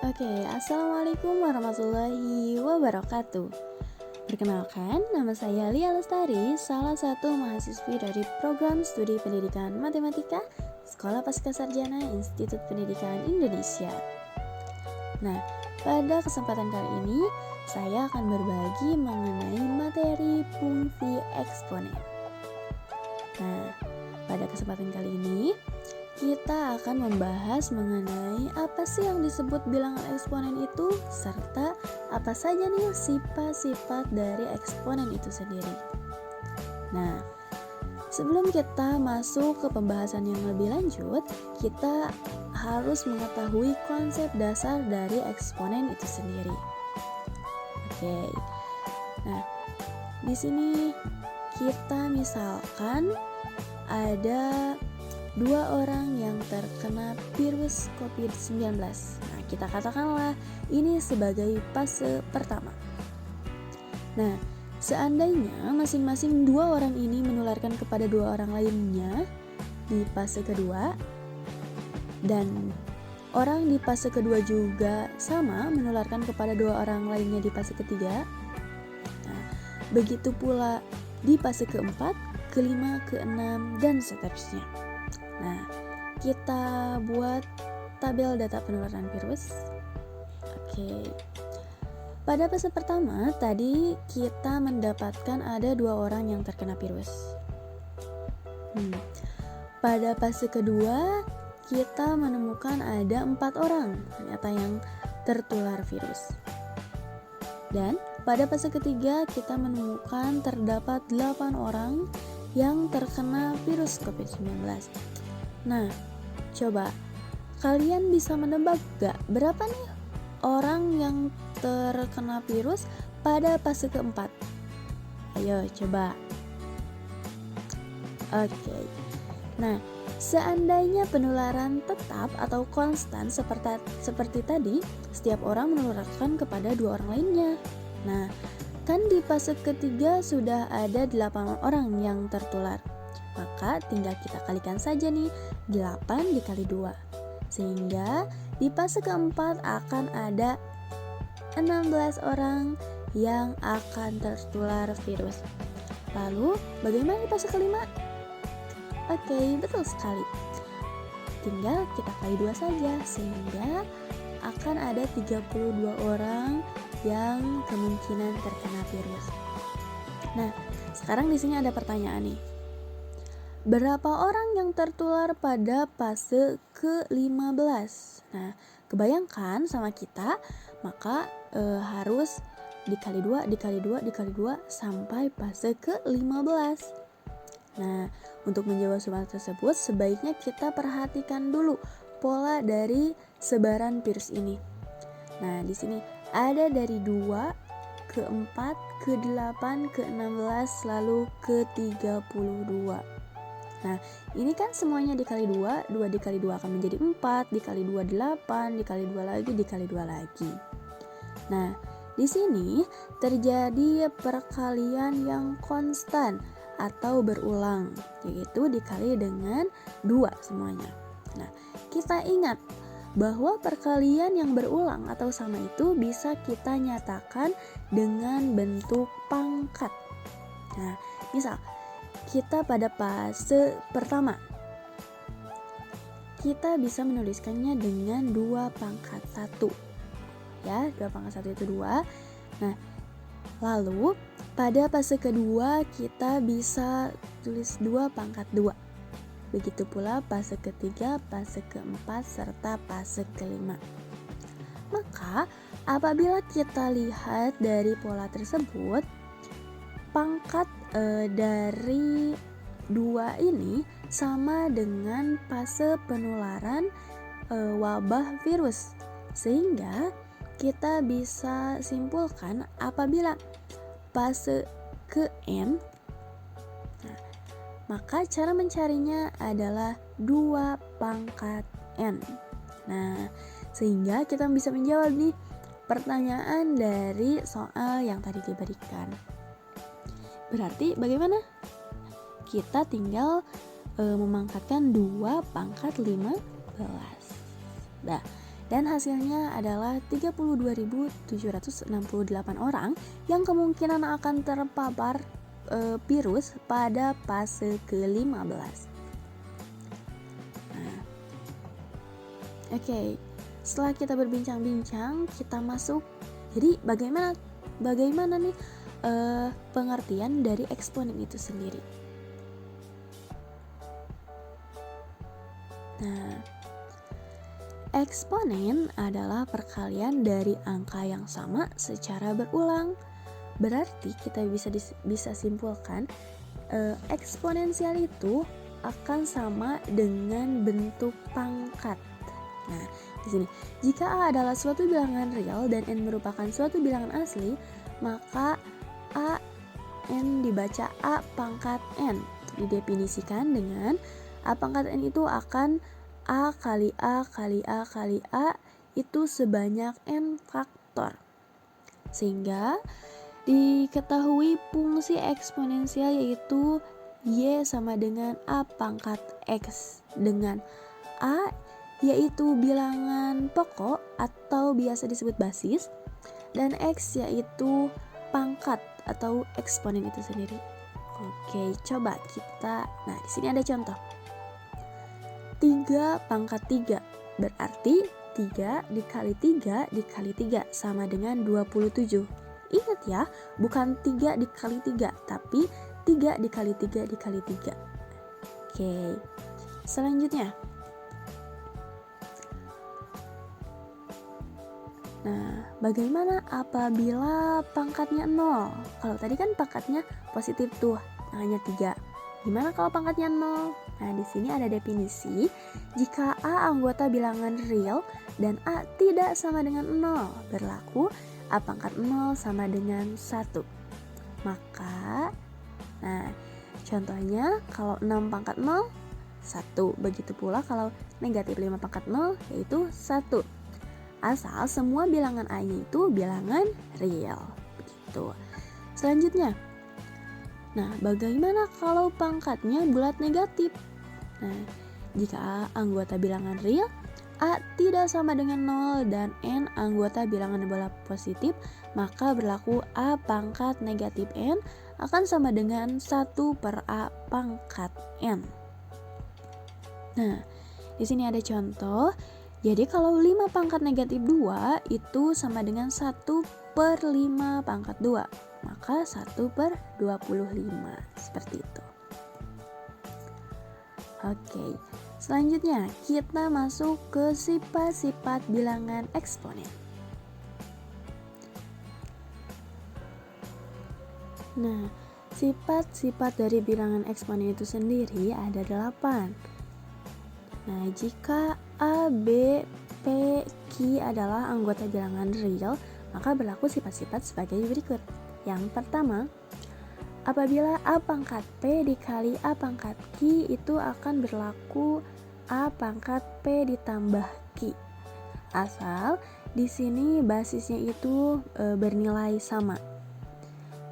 Assalamualaikum warahmatullahi wabarakatuh. Perkenalkan, nama saya Lia Lestari, salah satu mahasiswi dari program studi pendidikan matematika Sekolah Pascasarjana Institut Pendidikan Indonesia. Nah, pada kesempatan kali ini, saya akan berbagi mengenai materi fungsi eksponen. Nah, pada kesempatan kali ini, kita akan membahas mengenai apa sih yang disebut bilangan eksponen itu, serta apa saja nih sifat-sifat dari eksponen itu sendiri. Nah, sebelum kita masuk ke pembahasan yang lebih lanjut, kita harus mengetahui konsep dasar dari eksponen itu sendiri. Nah, di sini kita misalkan ada 2 orang yang terkena virus COVID-19. Nah, kita katakanlah ini sebagai fase pertama. Nah, seandainya masing-masing 2 orang ini menularkan kepada 2 orang lainnya di fase kedua, dan orang di fase kedua juga sama menularkan kepada 2 orang lainnya di fase ketiga. Nah, begitu pula di fase keempat, kelima, keenam, dan seterusnya. Nah, kita buat tabel data penularan virus. Pada fase pertama, tadi kita mendapatkan ada 2 orang yang terkena virus. Pada fase kedua, kita menemukan ada 4 orang ternyata yang tertular virus. Dan pada fase ketiga, kita menemukan terdapat 8 orang yang terkena virus COVID-19. Nah, coba kalian bisa menebak gak berapa nih orang yang terkena virus pada fase keempat? Ayo coba. Nah, seandainya penularan tetap atau konstan seperti tadi, setiap orang menularkan kepada 2 orang lainnya. Nah, kan di fase ketiga sudah ada 8 orang yang tertular. Maka tinggal kita kalikan saja nih 8 dikali 2, sehingga di fase keempat akan ada 16 orang yang akan tertular virus. Lalu bagaimana di fase kelima? Betul sekali, tinggal kita kali 2 saja, sehingga akan ada 32 orang yang kemungkinan terkena virus. Nah, sekarang di sini ada pertanyaan nih. Berapa orang yang tertular pada fase ke-15? Nah, kebayangkan sama kita, maka harus dikali 2 sampai fase ke-15. Nah, untuk menjawab soal tersebut, sebaiknya kita perhatikan dulu pola dari sebaran virus ini. Nah, di sini ada dari 2 ke 4 ke 8 ke 16 lalu ke 32. Nah, ini kan semuanya dikali 2 dikali 2 akan menjadi 4, dikali 2 8, dikali 2 lagi, dikali 2 lagi. Nah, di sini terjadi perkalian yang konstan atau berulang, yaitu dikali dengan 2 semuanya. Nah, kita ingat bahwa perkalian yang berulang atau sama itu bisa kita nyatakan dengan bentuk pangkat. Nah, misal kita pada fase pertama, kita bisa menuliskannya dengan 2 pangkat 1. Ya, 2 pangkat 1 itu 2. Nah, lalu pada fase kedua kita bisa tulis 2 pangkat 2. Begitu pula fase ketiga, fase keempat, serta fase kelima. Maka apabila kita lihat dari pola tersebut, pangkat dari 2 ini sama dengan fase penularan wabah virus, sehingga kita bisa simpulkan apabila fase ke N, maka cara mencarinya adalah 2 pangkat N. Nah, sehingga kita bisa menjawab nih pertanyaan dari soal yang tadi diberikan. Berarti bagaimana? Kita tinggal memangkatkan 2 pangkat 15. Nah, dan hasilnya adalah 32.768 orang yang kemungkinan akan terpapar virus pada fase ke-15. Nah, oke. Setelah kita berbincang-bincang, kita masuk. Jadi bagaimana nih pengertian dari eksponen itu sendiri? Nah, eksponen adalah perkalian dari angka yang sama secara berulang. Berarti kita bisa simpulkan eksponensial itu akan sama dengan bentuk pangkat. Nah, di sini jika A adalah suatu bilangan real dan N merupakan suatu bilangan asli, maka A N dibaca A pangkat N. Didefinisikan dengan A pangkat N itu akan A kali A kali A kali A itu sebanyak N faktor. Sehingga diketahui fungsi eksponensial yaitu Y sama dengan A pangkat X, dengan A yaitu bilangan pokok atau biasa disebut basis, dan X yaitu pangkat atau eksponen itu sendiri. Oke, coba kita. Nah, di sini ada contoh. 3 pangkat 3 berarti 3 dikali 3 dikali 3 sama dengan 27. Ingat ya, bukan 3 dikali 3, tapi 3 dikali 3 dikali 3. Oke, selanjutnya. Nah, bagaimana apabila pangkatnya 0? Kalau tadi kan pangkatnya positif tuh, hanya 3. Gimana kalau pangkatnya 0? Nah, di sini ada definisi. Jika A anggota bilangan real dan A tidak sama dengan 0, berlaku A pangkat 0 sama dengan 1. Maka, nah, contohnya kalau 6 pangkat 0, 1. Begitu pula kalau negatif 5 pangkat 0, yaitu 1. Asal semua bilangan A-nya itu bilangan real. Begitu. Selanjutnya. Nah, bagaimana kalau pangkatnya bulat negatif? Nah, jika A anggota bilangan real, A tidak sama dengan 0 dan N anggota bilangan bulat positif, maka berlaku A pangkat negatif N akan sama dengan 1 per A pangkat N. Nah, di sini ada contoh. Jadi kalau 5 pangkat negatif 2 itu sama dengan 1 per 5 pangkat 2. Maka 1 per 25. Seperti itu. Oke, selanjutnya kita masuk ke sifat-sifat bilangan eksponen. Nah, sifat-sifat dari bilangan eksponen itu sendiri ada 8. Nah, jika A, B, P, Q adalah anggota bilangan real, maka berlaku sifat-sifat sebagai berikut. Yang pertama, apabila A pangkat P dikali A pangkat Q itu akan berlaku A pangkat P ditambah Q. Asal di sini basisnya itu bernilai sama.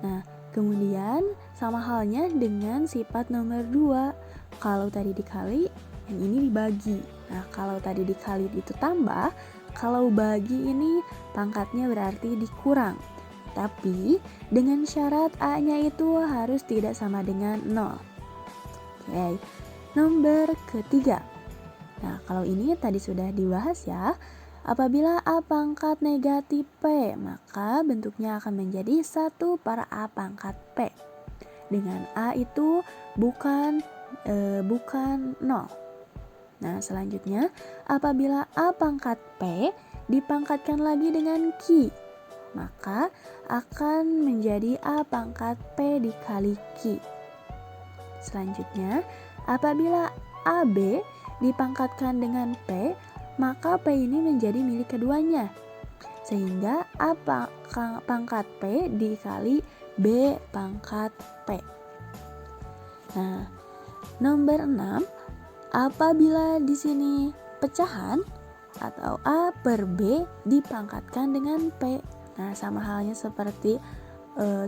Nah, kemudian sama halnya dengan sifat nomor 2. Kalau tadi dikali, yang ini dibagi. Nah, kalau tadi dikali itu tambah, kalau bagi ini pangkatnya berarti dikurang. Tapi dengan syarat A-nya itu harus tidak sama dengan 0. Oke, nomor ketiga. Nah, kalau ini tadi sudah dibahas ya. Apabila A pangkat negatif P, maka bentuknya akan menjadi 1 per A pangkat P. Dengan A itu bukan 0. Nah, selanjutnya apabila A pangkat P dipangkatkan lagi dengan Q, maka akan menjadi A pangkat P dikali Q. Selanjutnya, apabila AB dipangkatkan dengan P, maka P ini menjadi milik keduanya. Sehingga A pangkat P dikali B pangkat P. Nah, nomor 6, apabila di sini pecahan atau A per B dipangkatkan dengan P. Nah, sama halnya seperti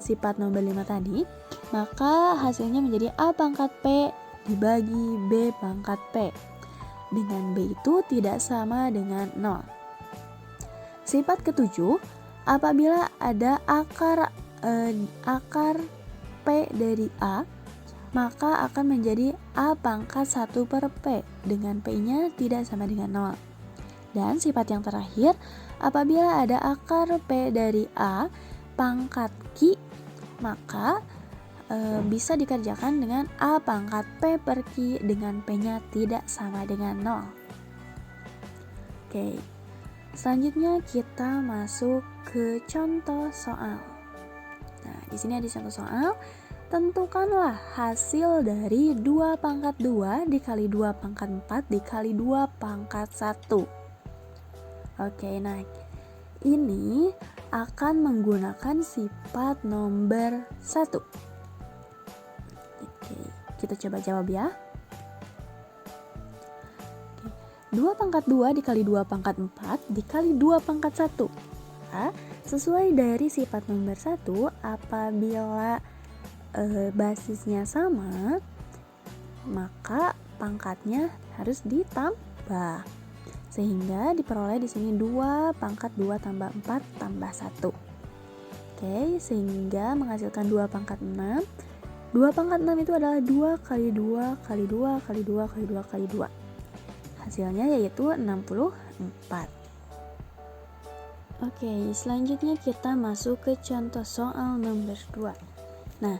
sifat nomor 5 tadi, maka hasilnya menjadi A pangkat P dibagi B pangkat P. Dengan B itu tidak sama dengan 0. Sifat ketujuh, apabila ada akar P dari A, maka akan menjadi A pangkat 1 per P dengan P-nya tidak sama dengan 0. Dan sifat yang terakhir, apabila ada akar P dari A pangkat Q, maka bisa dikerjakan dengan A pangkat P per Q dengan P-nya tidak sama dengan 0. Oke, selanjutnya kita masuk ke contoh soal. Nah, di sini ada contoh soal. Tentukanlah hasil dari 2 pangkat 2 dikali 2 pangkat 4 dikali 2 pangkat 1. Oke, nah ini akan menggunakan sifat nomor 1. Oke, kita coba jawab ya. 2 pangkat 2 dikali 2 pangkat 4 dikali 2 pangkat 1. Nah, sesuai dari sifat nomor 1, apabila basisnya sama, maka pangkatnya harus ditambah. Sehingga diperoleh di sini 2 pangkat 2 tambah 4 tambah 1. Oke, sehingga menghasilkan 2 pangkat 6. 2 pangkat 6 itu adalah 2 kali 2 kali 2 kali 2 kali 2 kali 2. Hasilnya yaitu 64. Oke, selanjutnya kita masuk ke contoh soal nomor 2. Nah,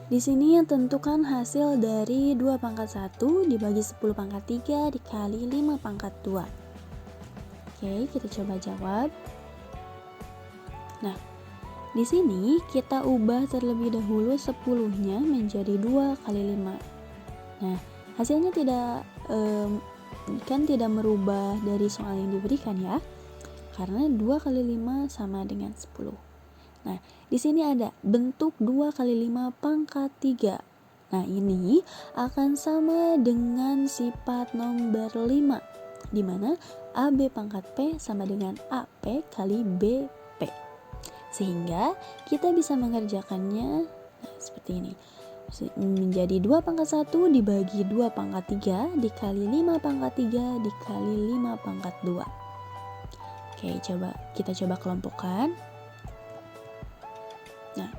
di sini tentukan hasil dari 2 pangkat 1 dibagi 10 pangkat 3 dikali 5 pangkat 2. Oke, kita coba jawab. Nah, di sini kita ubah terlebih dahulu 10-nya menjadi 2 kali 5. Nah, hasilnya tidak merubah dari soal yang diberikan ya. Karena 2 kali 5 sama dengan 10. Nah, di sini ada bentuk 2 kali 5 pangkat 3. Nah, ini akan sama dengan sifat nomor 5, di mana AB pangkat P sama dengan AP kali BP. Sehingga kita bisa mengerjakannya seperti ini. Menjadi 2 pangkat 1 dibagi 2 pangkat 3 dikali 5 pangkat 3 dikali 5 pangkat 2. Oke, kita coba kelompokkan. Nah,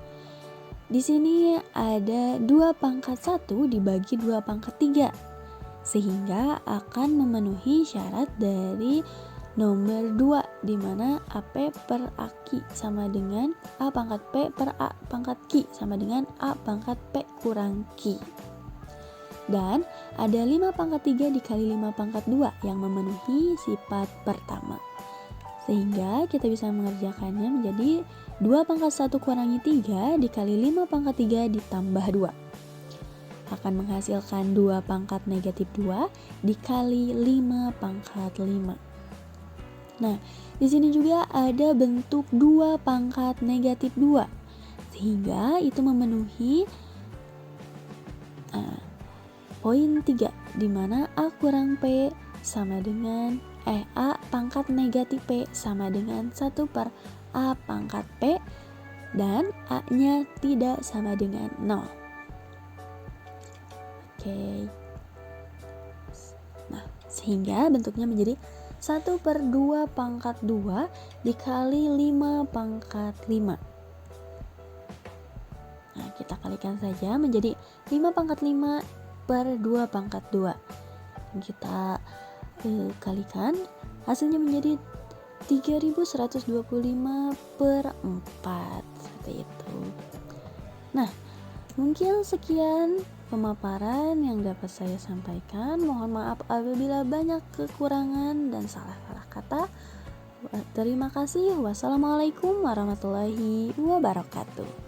di sini ada 2 pangkat 1 dibagi 2 pangkat 3, sehingga akan memenuhi syarat dari nomor 2, di mana AP per AQ sama dengan A pangkat P per A pangkat Q sama dengan A pangkat P kurang Q. Dan ada 5 pangkat 3 dikali 5 pangkat 2 yang memenuhi sifat pertama. Sehingga kita bisa mengerjakannya menjadi 2 pangkat 1 kurangi 3 dikali 5 pangkat 3 ditambah 2. Akan menghasilkan 2 pangkat negatif 2 dikali 5 pangkat 5. Nah, di sini juga ada bentuk 2 pangkat negatif 2. Sehingga itu memenuhi poin 3, di mana A kurang P sama dengan A pangkat negatif P sama dengan 1 per A pangkat P dan A-nya tidak sama dengan 0. Oke. Nah, sehingga bentuknya menjadi 1 per 2 pangkat 2 dikali 5 pangkat 5. Nah, kita kalikan saja menjadi 5 pangkat 5 per 2 pangkat 2. Kita kalikan, hasilnya menjadi 3125 per 4, seperti itu. Nah, mungkin sekian pemaparan yang dapat saya sampaikan. Mohon maaf apabila banyak kekurangan dan salah-salah kata. Terima kasih. Wassalamualaikum warahmatullahi wabarakatuh.